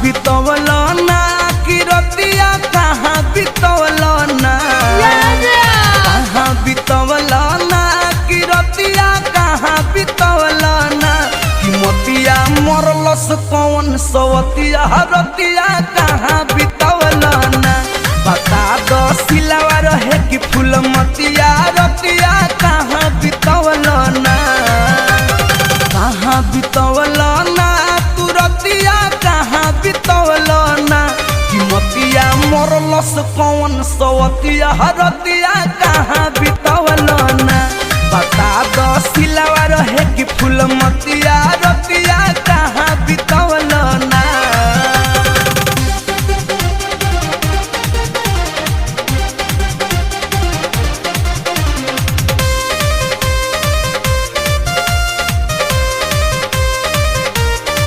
बितवल ना कि रतिया कहाँ बितवल ना कहाँ बितवल ना कि रतिया कहाँ बितवल ना कि मोतिया मरलस कौन सवतिया रतिया कहाँ बितवल ना बता दो सिलावा रहे कि फूल मतिया रतिया कहाँ बितवल ना कहाँ बितवल ना तू रतिया कहाँ बितवल ना कि मोतिया मरलस कौन सवतिया रतिया कहाँ बितवल ना बता दो सिलावा रहे कि फूल मतिया